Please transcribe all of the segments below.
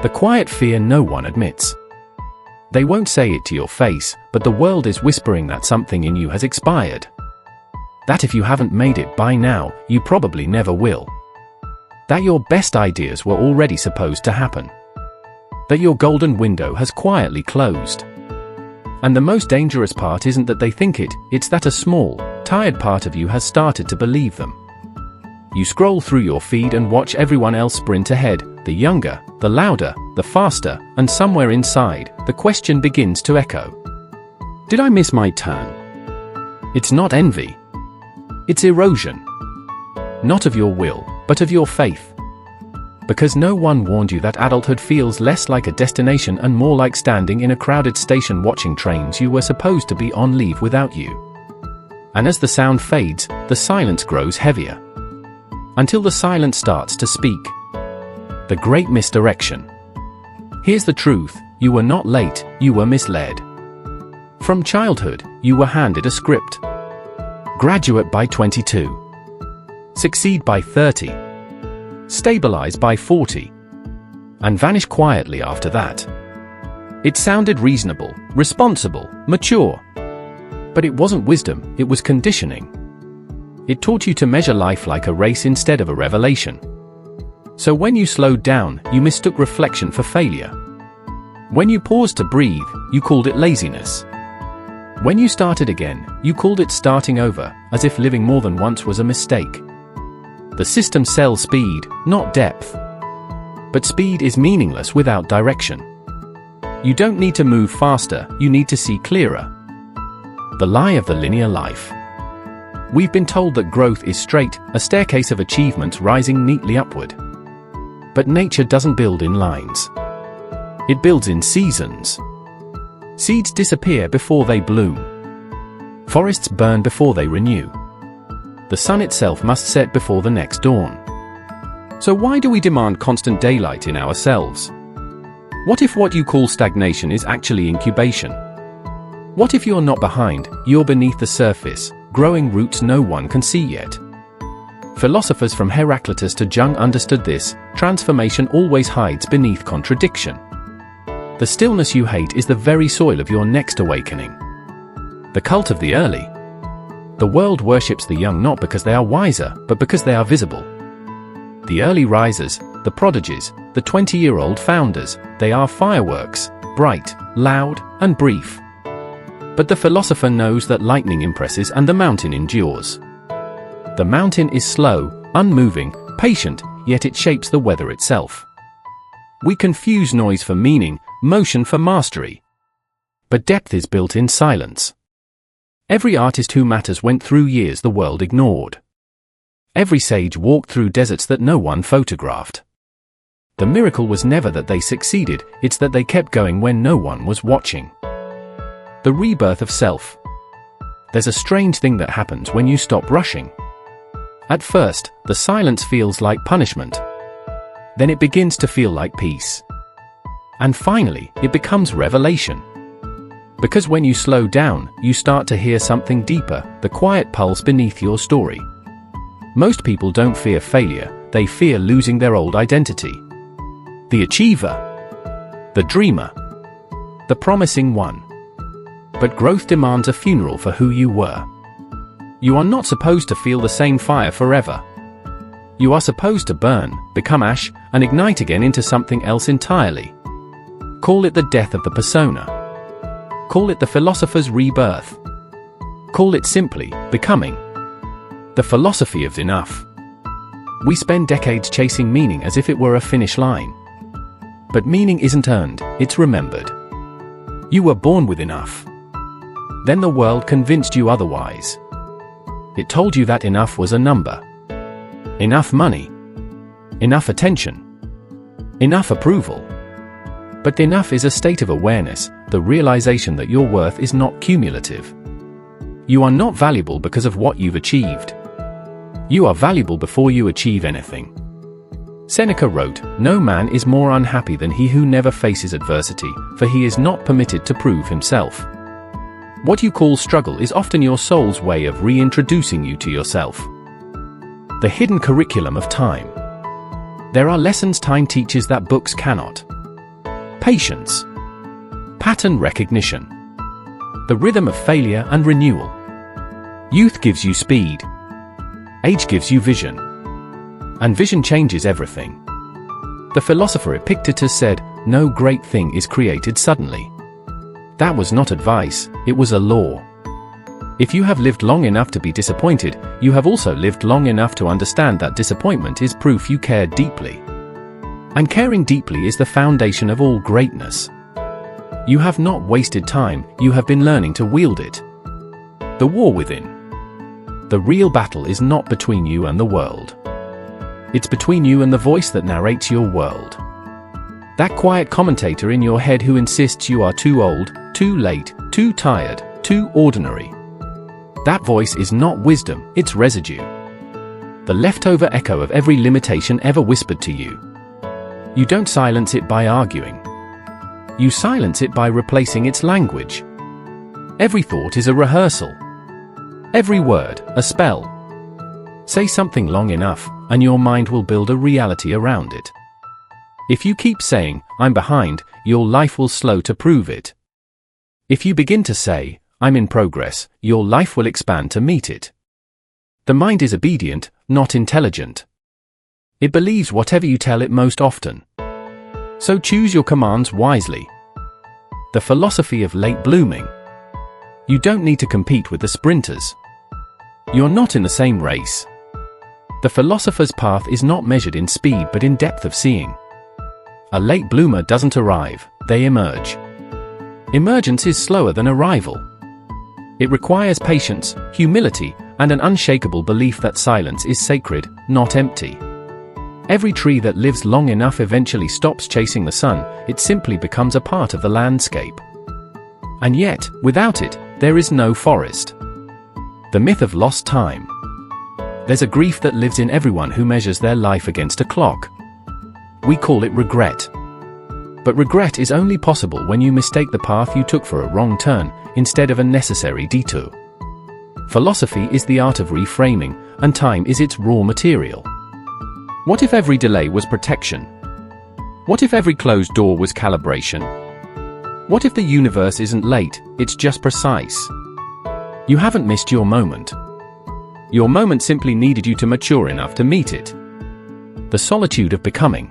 The quiet fear no one admits. They won't say it to your face, but the world is whispering that something in you has expired. That if you haven't made it by now, you probably never will. That your best ideas were already supposed to happen. That your golden window has quietly closed. And the most dangerous part isn't that they think it, it's that a small, tired part of you has started to believe them. You scroll through your feed and watch everyone else sprint ahead, the younger, the louder, the faster, and somewhere inside, the question begins to echo. Did I miss my turn? It's not envy. It's erosion. Not of your will, but of your faith. Because no one warned you that adulthood feels less like a destination and more like standing in a crowded station watching trains you were supposed to be on leave without you. And as the sound fades, the silence grows heavier. Until the silence starts to speak. The great misdirection. Here's the truth, you were not late, you were misled. From childhood, you were handed a script. Graduate by 22. Succeed by 30. Stabilize by 40. And vanish quietly after that. It sounded reasonable, responsible, mature. But it wasn't wisdom, it was conditioning. It taught you to measure life like a race instead of a revelation. So when you slowed down, you mistook reflection for failure. When you paused to breathe, you called it laziness. When you started again, you called it starting over, as if living more than once was a mistake. The system sells speed, not depth. But speed is meaningless without direction. You don't need to move faster, you need to see clearer. The lie of the linear life. We've been told that growth is straight, a staircase of achievements rising neatly upward. But nature doesn't build in lines. It builds in seasons. Seeds disappear before they bloom. Forests burn before they renew. The sun itself must set before the next dawn. So why do we demand constant daylight in ourselves? What if what you call stagnation is actually incubation? What if you're not behind, you're beneath the surface, growing roots no one can see yet? Philosophers from Heraclitus to Jung understood this. Transformation always hides beneath contradiction. The stillness you hate is the very soil of your next awakening. The cult of the early. The world worships the young not because they are wiser, but because they are visible. The early risers, the prodigies, the 20-year-old founders, they are fireworks, bright, loud, and brief. But the philosopher knows that lightning impresses and the mountain endures. The mountain is slow, unmoving, patient, yet it shapes the weather itself. We confuse noise for meaning, motion for mastery. But depth is built in silence. Every artist who matters went through years the world ignored. Every sage walked through deserts that no one photographed. The miracle was never that they succeeded, it's that they kept going when no one was watching. The rebirth of self. There's a strange thing that happens when you stop rushing. At first, the silence feels like punishment. Then it begins to feel like peace. And finally, it becomes revelation. Because when you slow down, you start to hear something deeper, the quiet pulse beneath your story. Most people don't fear failure, they fear losing their old identity. The achiever. The dreamer. The promising one. But growth demands a funeral for who you were. You are not supposed to feel the same fire forever. You are supposed to burn, become ash, and ignite again into something else entirely. Call it the death of the persona. Call it the philosopher's rebirth. Call it simply, becoming. The philosophy of enough. We spend decades chasing meaning as if it were a finish line. But meaning isn't earned, it's remembered. You were born with enough. Then the world convinced you otherwise. It told you that enough was a number. Enough money. Enough attention. Enough approval. But enough is a state of awareness, the realization that your worth is not cumulative. You are not valuable because of what you've achieved. You are valuable before you achieve anything. Seneca wrote, "No man is more unhappy than he who never faces adversity, for he is not permitted to prove himself." What you call struggle is often your soul's way of reintroducing you to yourself. The hidden curriculum of time. There are lessons time teaches that books cannot. Patience. Pattern recognition. The rhythm of failure and renewal. Youth gives you speed. Age gives you vision. And vision changes everything. The philosopher Epictetus said, "No great thing is created suddenly." That was not advice, it was a law. If you have lived long enough to be disappointed, you have also lived long enough to understand that disappointment is proof you care deeply. And caring deeply is the foundation of all greatness. You have not wasted time, you have been learning to wield it. The war within. The real battle is not between you and the world. It's between you and the voice that narrates your world. That quiet commentator in your head who insists you are too old, too late, too tired, too ordinary. That voice is not wisdom, it's residue. The leftover echo of every limitation ever whispered to you. You don't silence it by arguing. You silence it by replacing its language. Every thought is a rehearsal. Every word, a spell. Say something long enough, and your mind will build a reality around it. If you keep saying, "I'm behind," your life will slow to prove it. If you begin to say, "I'm in progress," your life will expand to meet it. The mind is obedient, not intelligent. It believes whatever you tell it most often. So choose your commands wisely. The philosophy of late blooming. You don't need to compete with the sprinters. You're not in the same race. The philosopher's path is not measured in speed but in depth of seeing. A late bloomer doesn't arrive, they emerge. Emergence is slower than arrival. It requires patience, humility, and an unshakable belief that silence is sacred, not empty. Every tree that lives long enough eventually stops chasing the sun, it simply becomes a part of the landscape. And yet, without it, there is no forest. The myth of lost time. There's a grief that lives in everyone who measures their life against a clock. We call it regret. But regret is only possible when you mistake the path you took for a wrong turn, instead of a necessary detour. Philosophy is the art of reframing, and time is its raw material. What if every delay was protection? What if every closed door was calibration? What if the universe isn't late, it's just precise? You haven't missed your moment. Your moment simply needed you to mature enough to meet it. The solitude of becoming.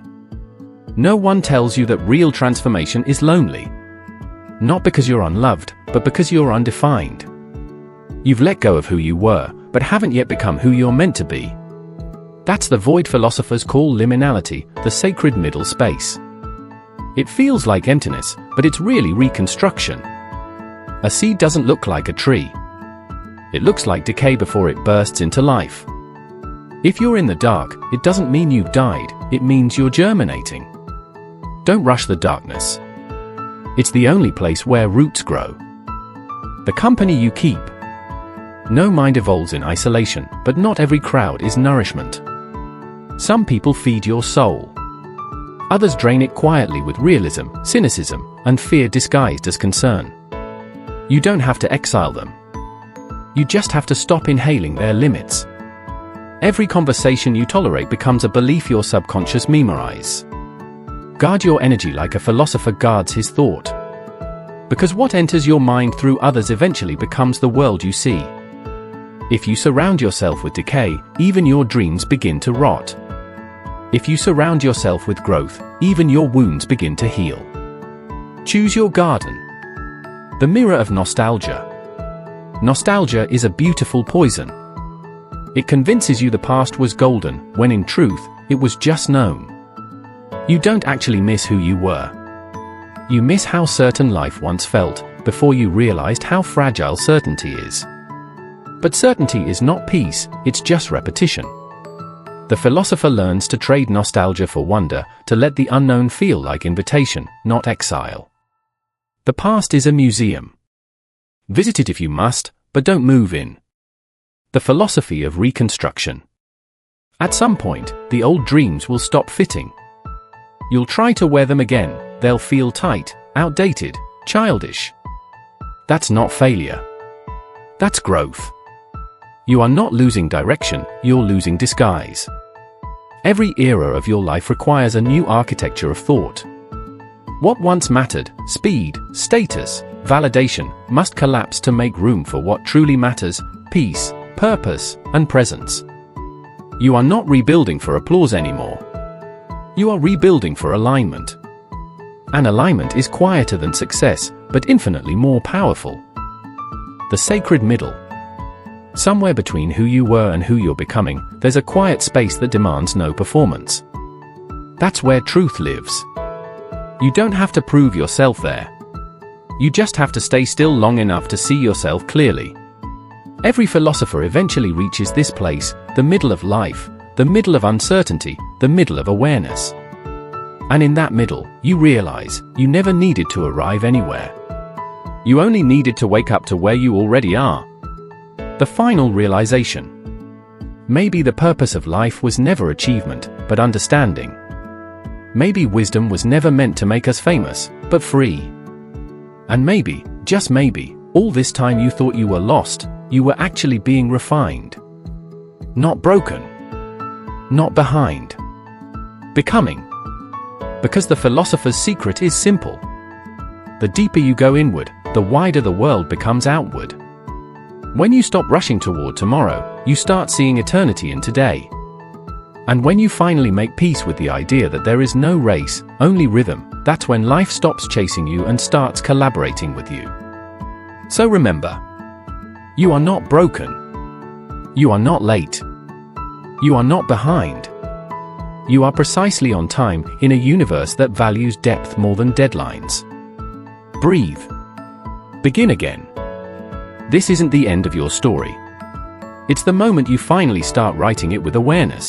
No one tells you that real transformation is lonely. Not because you're unloved, but because you're undefined. You've let go of who you were, but haven't yet become who you're meant to be. That's the void philosophers call liminality, the sacred middle space. It feels like emptiness, but it's really reconstruction. A seed doesn't look like a tree. It looks like decay before it bursts into life. If you're in the dark, it doesn't mean you've died, it means you're germinating. Don't rush the darkness. It's the only place where roots grow. The company you keep. No mind evolves in isolation, but not every crowd is nourishment. Some people feed your soul. Others drain it quietly with realism, cynicism, and fear disguised as concern. You don't have to exile them. You just have to stop inhaling their limits. Every conversation you tolerate becomes a belief your subconscious memorizes. Guard your energy like a philosopher guards his thought. Because what enters your mind through others eventually becomes the world you see. If you surround yourself with decay, even your dreams begin to rot. If you surround yourself with growth, even your wounds begin to heal. Choose your garden. The mirror of nostalgia. Nostalgia is a beautiful poison. It convinces you the past was golden, when in truth, it was just known. You don't actually miss who you were. You miss how certain life once felt, before you realized how fragile certainty is. But certainty is not peace, it's just repetition. The philosopher learns to trade nostalgia for wonder, to let the unknown feel like invitation, not exile. The past is a museum. Visit it if you must, but don't move in. The philosophy of reconstruction. At some point, the old dreams will stop fitting. You'll try to wear them again, they'll feel tight, outdated, childish. That's not failure. That's growth. You are not losing direction, you're losing disguise. Every era of your life requires a new architecture of thought. What once mattered, speed, status, validation, must collapse to make room for what truly matters, peace, purpose, and presence. You are not rebuilding for applause anymore. You are rebuilding for alignment. And alignment is quieter than success, but infinitely more powerful. The sacred middle. Somewhere between who you were and who you're becoming, there's a quiet space that demands no performance. That's where truth lives. You don't have to prove yourself there. You just have to stay still long enough to see yourself clearly. Every philosopher eventually reaches this place, the middle of life, the middle of uncertainty, the middle of awareness. And in that middle, you realize you never needed to arrive anywhere. You only needed to wake up to where you already are. The final realization. Maybe the purpose of life was never achievement, but understanding. Maybe wisdom was never meant to make us famous, but free. And maybe, just maybe, all this time you thought you were lost, you were actually being refined. Not broken. Not behind. Becoming. Because the philosopher's secret is simple. The deeper you go inward, the wider the world becomes outward. When you stop rushing toward tomorrow, you start seeing eternity in today. And when you finally make peace with the idea that there is no race, only rhythm, that's when life stops chasing you and starts collaborating with you. So remember, you are not broken. You are not late. You are not behind. You are precisely on time in a universe that values depth more than deadlines. Breathe. Begin again. This isn't the end of your story. It's the moment you finally start writing it with awareness.